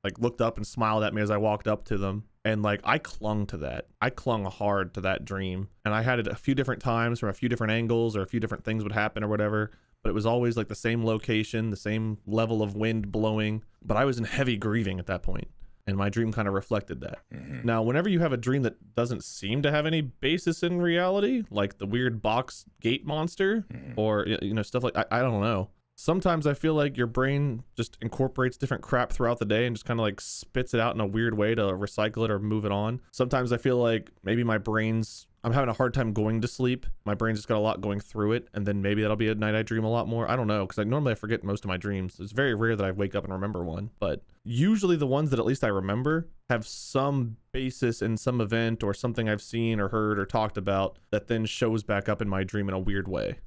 like looked up and smiled at me as I walked up to them. And like I clung to that. I clung hard to that dream. And I had it a few different times from a few different angles, or a few different things would happen or whatever. But it was always like the same location, the same level of wind blowing. But I was in heavy grieving at that point, and my dream kind of reflected that. Now, whenever you have a dream that doesn't seem to have any basis in reality, like the weird box gate monster, or stuff like I don't know. Sometimes I feel like your brain just incorporates different crap throughout the day and just kind of like spits it out in a weird way to recycle it or move it on. Sometimes I feel like maybe I'm having a hard time going to sleep. My brain's just got a lot going through it. And then maybe that'll be a night I dream a lot more. I don't know. Cause normally I forget most of my dreams. It's very rare that I wake up and remember one, but usually the ones that at least I remember have some basis in some event or something I've seen or heard or talked about that then shows back up in my dream in a weird way.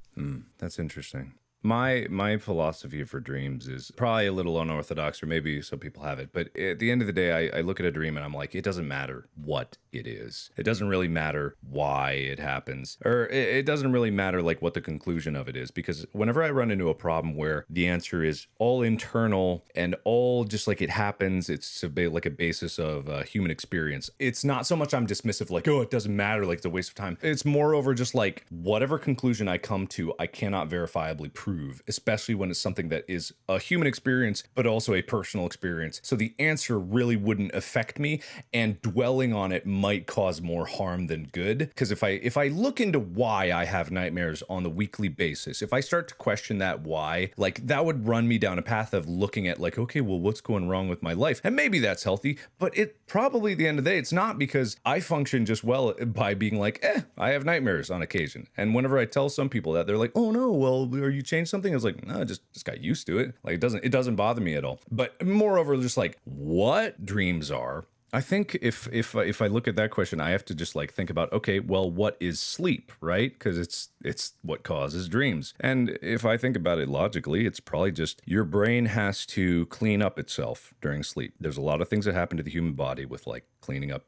That's interesting. My philosophy for dreams is probably a little unorthodox, or maybe some people have it. But at the end of the day, I look at a dream and I'm like, it doesn't matter what it is. It doesn't really matter why it happens, or it doesn't really matter like what the conclusion of it is. Because whenever I run into a problem where the answer is all internal and all just like it happens, it's like a basis of human experience. It's not so much I'm dismissive, like, oh, it doesn't matter, like it's a waste of time. It's moreover just like whatever conclusion I come to, I cannot verifiably prove, especially when it's something that is a human experience, but also a personal experience. So the answer really wouldn't affect me, and dwelling on it might cause more harm than good. Because if I look into why I have nightmares on the weekly basis, if I start to question that why, like that would run me down a path of looking at like, okay, well, what's going wrong with my life? And maybe that's healthy, but it probably at the end of the day, it's not, because I function just well by being like, I have nightmares on occasion. And whenever I tell some people that, they're like, oh no, well, are you changing something? I was like, no, I just got used to it. Like it doesn't bother me at all. But moreover, just like what dreams are, I think if I look at that question, I have to just like think about, okay, well, what is sleep, right? Because it's what causes dreams. And if I think about it logically, it's probably just your brain has to clean up itself during sleep. There's a lot of things that happen to the human body with like cleaning up,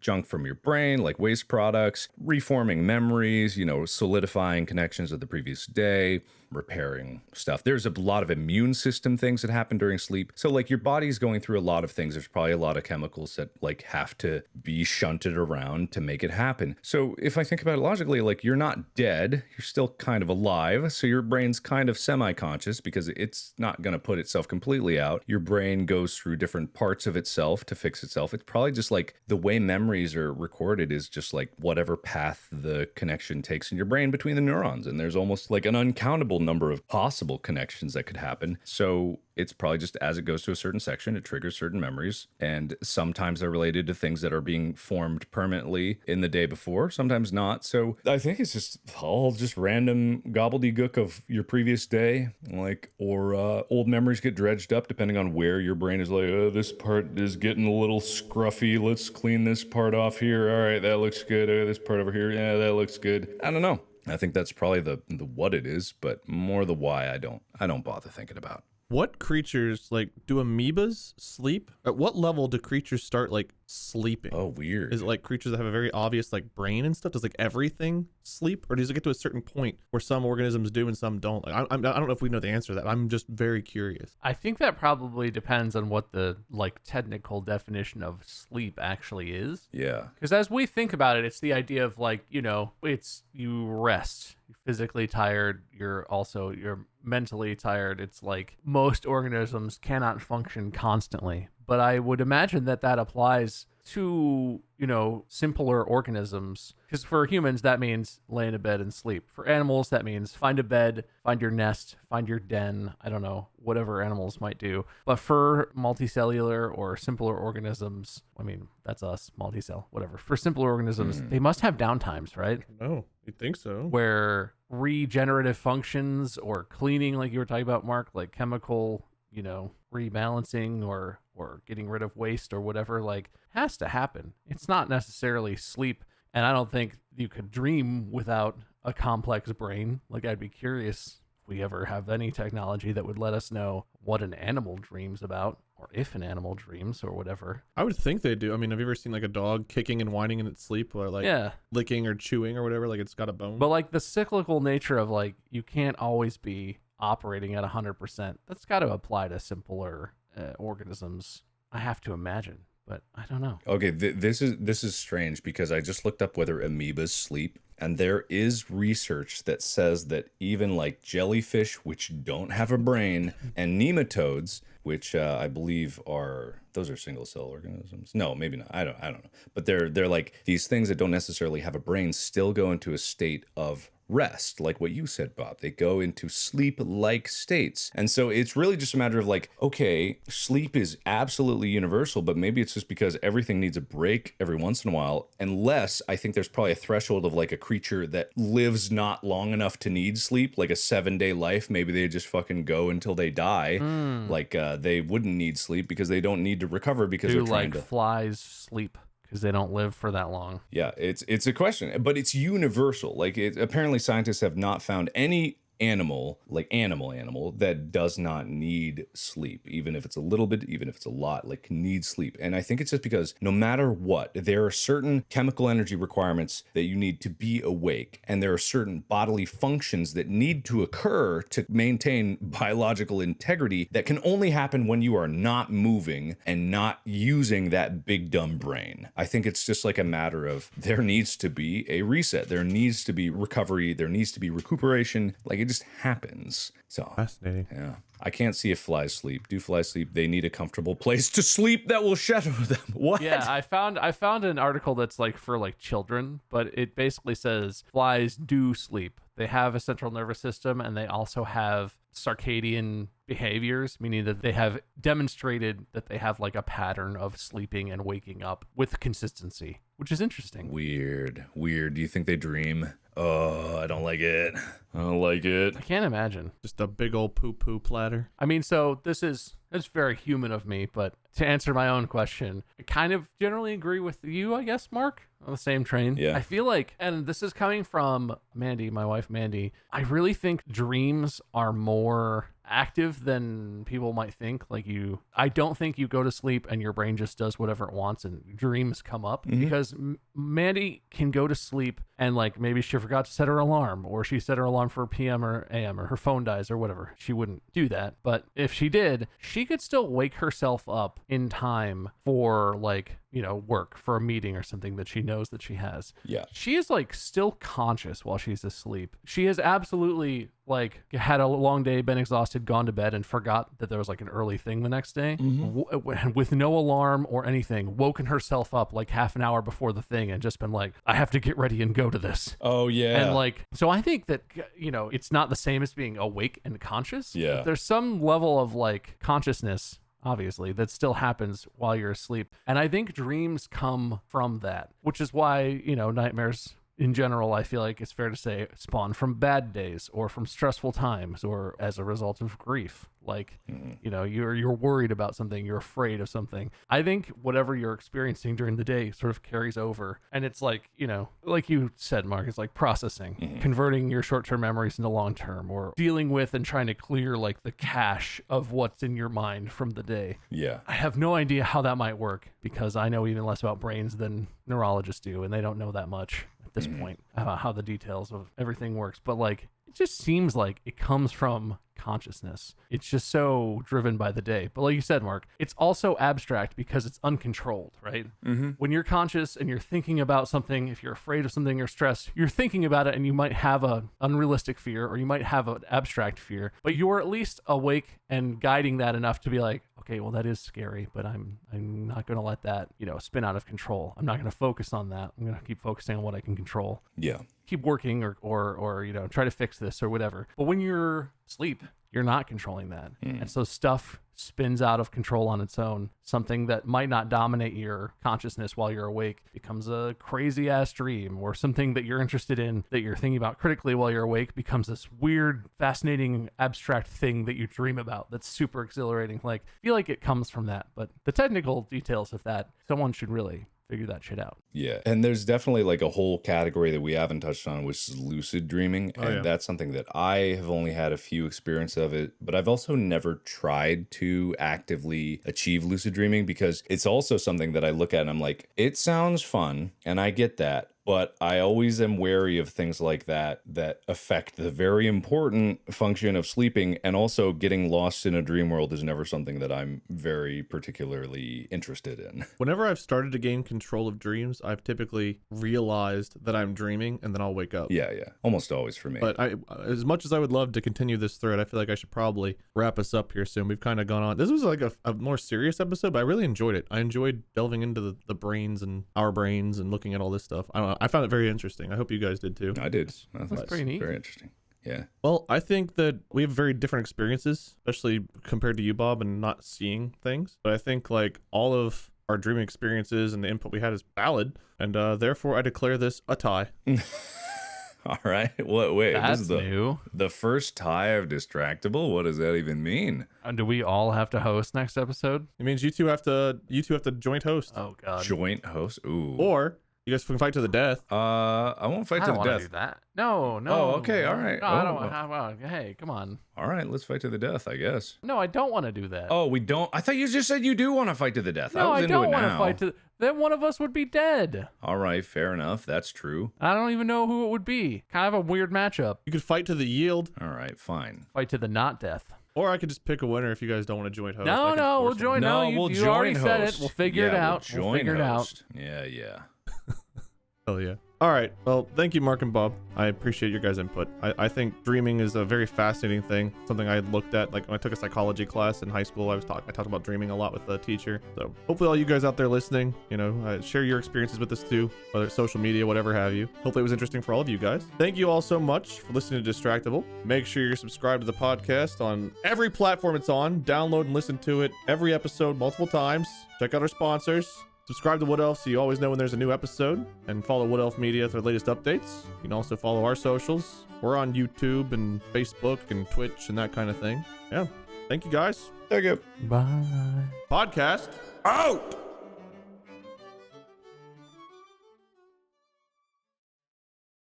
junk from your brain, like waste products, reforming memories, solidifying connections of the previous day, repairing stuff. There's a lot of immune system things that happen during sleep. So like your body's going through a lot of things. There's probably a lot of chemicals that like have to be shunted around to make it happen. So if I think about it logically, like you're not dead, you're still kind of alive. So your brain's kind of semi-conscious because it's not going to put itself completely out. Your brain goes through different parts of itself to fix itself. It's probably just like the way memories are recorded is just like whatever path the connection takes in your brain between the neurons. And there's almost like an uncountable number of possible connections that could happen. So it's probably just as it goes to a certain section, it triggers certain memories. And sometimes they're related to things that are being formed permanently in the day before, sometimes not. So I think it's just all just random gobbledygook of your previous day, like, or old memories get dredged up depending on where your brain is like, oh, this part is getting a little scruffy. Let's clean this part off here. All right, that looks good. Oh, this part over here. Yeah, that looks good. I don't know. I think that's probably the what it is, but more the why I don't bother thinking about. What creatures, like, do amoebas sleep? At what level do creatures start, like, sleeping? Oh, weird. Is it, like, creatures that have a very obvious, like, brain and stuff? Does, like, everything sleep? Or does it get to a certain point where some organisms do and some don't? Like, I don't know if we know the answer to that. I'm just very curious. I think that probably depends on what the, like, technical definition of sleep actually is. Yeah. Because as we think about it, it's the idea of, like, it's you rest. You're physically tired. You're mentally tired. It's like most organisms cannot function constantly. But I would imagine that applies to, simpler organisms. Because for humans, that means lay in a bed and sleep. For animals, that means find a bed, find your nest, find your den. I don't know, whatever animals might do. But for multicellular or simpler organisms, I mean, that's us, multicell, whatever. For simpler organisms, they must have downtimes, right? Oh, you think so? Where regenerative functions or cleaning, like you were talking about, Mark, like chemical, rebalancing or getting rid of waste or whatever, like, has to happen. It's not necessarily sleep. And I don't think you could dream without a complex brain. Like, I'd be curious if we ever have any technology that would let us know what an animal dreams about, or if an animal dreams or whatever. I would think they do. I mean, have you ever seen like a dog kicking and whining in its sleep, or like licking or chewing or whatever, like it's got a bone? But like the cyclical nature of like, you can't always be operating at 100%. That's got to apply to simpler organisms, I have to imagine. but I don't know. Okay, this is strange because I just looked up whether amoebas sleep, and there is research that says that even like jellyfish, which don't have a brain, and nematodes, which I believe are single cell organisms. No, maybe not. I don't know. But they're like these things that don't necessarily have a brain still go into a state of rest, like what you said, Bob. They go into sleep-like states. And so it's really just a matter of like, okay, sleep is absolutely universal, but maybe it's just because everything needs a break every once in a while, unless I think there's probably a threshold of like a creature that lives not long enough to need sleep, like a 7-day life. Maybe they just fucking go until they die. Like they wouldn't need sleep because they don't need to recover because Do they're trying like to... flies sleep? Because they don't live for that long. Yeah, it's a question, but it's universal. Like apparently scientists have not found any animal, like animal that does not need sleep, even if it's a little bit, even if it's a lot, like needs sleep. And I think it's just because no matter what, there are certain chemical energy requirements that you need to be awake, and there are certain bodily functions that need to occur to maintain biological integrity that can only happen when you are not moving and not using that big dumb brain. I think it's just like a matter of there needs to be a reset, there needs to be recovery, there needs to be recuperation. Like it just happens. So Fascinating. yeah, I can't see if flies sleep. Do flies sleep? They need a comfortable place to sleep that will shadow them. What? Yeah, I found an article that's like for like children, but it basically says flies do sleep. They have a central nervous system, and they also have circadian behaviors, meaning that they have demonstrated that they have like a pattern of sleeping and waking up with consistency, which is interesting. Weird. Do you think they dream? Oh, I don't like it. I can't imagine. Just a big old poo platter. I mean, so it's very human of me, but to answer my own question, I kind of generally agree with you, I guess, Mark, on the same train. Yeah. I feel like, and this is coming from Mandy, my wife, Mandy, I really think dreams are more active than people might think. Like I don't think you go to sleep and your brain just does whatever it wants and dreams come up, because Mandy can go to sleep and like maybe she forgot to set her alarm, or she set her alarm for PM or AM, or her phone dies or whatever. She wouldn't do that. But if she did, she could still wake herself up in time for like, work, for a meeting or something that she knows that she has. Yeah. She is like still conscious while she's asleep. She has absolutely like had a long day, been exhausted, gone to bed, and forgot that there was like an early thing the next day, with no alarm or anything, woken herself up like half an hour before the thing and just been like, I have to get ready and go to this. Oh yeah. And like, so I think that, it's not the same as being awake and conscious. Yeah. There's some level of like consciousness, obviously, that still happens while you're asleep. And I think dreams come from that, which is why, nightmares in general, I feel like it's fair to say, spawn from bad days or from stressful times or as a result of grief. Like, you're worried about something, you're afraid of something. I think whatever you're experiencing during the day sort of carries over. And it's like, like you said, Mark, it's like processing, converting your short-term memories into long-term, or dealing with and trying to clear like the cache of what's in your mind from the day. Yeah. I have no idea how that might work, because I know even less about brains than neurologists do, and they don't know that much at this point about how the details of everything works. But like, it just seems like it comes from consciousness. It's just so driven by the day. But like you said, Mark, it's also abstract because it's uncontrolled, right? When you're conscious and you're thinking about something, if you're afraid of something or stressed, you're thinking about it, and you might have an unrealistic fear, or you might have an abstract fear, but you're at least awake and guiding that enough to be like, okay, well, that is scary, but I'm not going to let that, spin out of control. I'm not going to focus on that. I'm going to keep focusing on what I can control. Yeah. Keep working or try to fix this or whatever. But when you're asleep, you're not controlling that. And so stuff spins out of control on its own. Something that might not dominate your consciousness while you're awake becomes a crazy ass dream, or something that you're interested in that you're thinking about critically while you're awake becomes this weird, fascinating, abstract thing that you dream about that's super exhilarating. Like, I feel like it comes from that, but the technical details of that, someone should really figure that shit out. Yeah. And there's definitely like a whole category that we haven't touched on, which is lucid dreaming. And that's something that I have only had a few experience of it, but I've also never tried to actively achieve lucid dreaming, because it's also something that I look at and I'm like, it sounds fun and I get that, But I always am wary of things like that affect the very important function of sleeping, and also getting lost in a dream world is never something that I'm very particularly interested in. Whenever I've started to gain control of dreams, I've typically realized that I'm dreaming and then I'll wake up. Yeah. Almost always for me. But as much as I would love to continue this thread, I feel like I should probably wrap us up here soon. We've kind of gone on. This was like a more serious episode, but I really enjoyed it. I enjoyed delving into the brains and our brains and looking at all this stuff. I don't know. I found it very interesting. I hope you guys did too. I did. That's pretty neat. Very interesting. Yeah. Well, I think that we have very different experiences, especially compared to you, Bob, and not seeing things. But I think like all of our dreaming experiences and the input we had is valid, and therefore I declare this a tie. All right. Wait. That's This is new. the first tie of Distractible. What does that even mean? Do we all have to host next episode? It means you two have to joint host, Oh God. Joint host. Ooh. or you guys can fight to the death. I won't fight I to don't the want to death. do that. No. Oh, okay, all right. No, I don't. Oh. Well, hey, come on. All right, let's fight to the death, I guess. No, I don't want to do that. Oh, we don't. I thought you just said you do want to fight to the death. no, was I into don't it want to now. fight to. Then one of us would be dead. All right, fair enough. That's true. I don't even know who it would be. Kind of a weird matchup. You could fight to the yield, All right, fine. Fight to the not death. or I could just pick a winner if you guys don't want to joint host. No, I can no, force we'll it. join. No, you, we'll you join already said host. it. We'll figure it Yeah, out. We'll We'll figure host. it out. Yeah. Hell yeah. All right. Well, thank you, Mark and Bob. I appreciate your guys' input. I think dreaming is a very fascinating thing. Something I looked at, like when I took a psychology class in high school, I talked about dreaming a lot with the teacher. So hopefully all you guys out there listening, share your experiences with us too, whether it's social media, whatever have you. Hopefully it was interesting for all of you guys. Thank you all so much for listening to Distractible. Make sure you're subscribed to the podcast on every platform it's on. Download and listen to it every episode multiple times. Check out our sponsors. Subscribe to Wood Elf so you always know when there's a new episode, and follow Wood Elf Media for the latest updates. You can also follow our socials. We're on YouTube and Facebook and Twitch and that kind of thing. Yeah. Thank you guys. Thank you. Bye. Podcast out.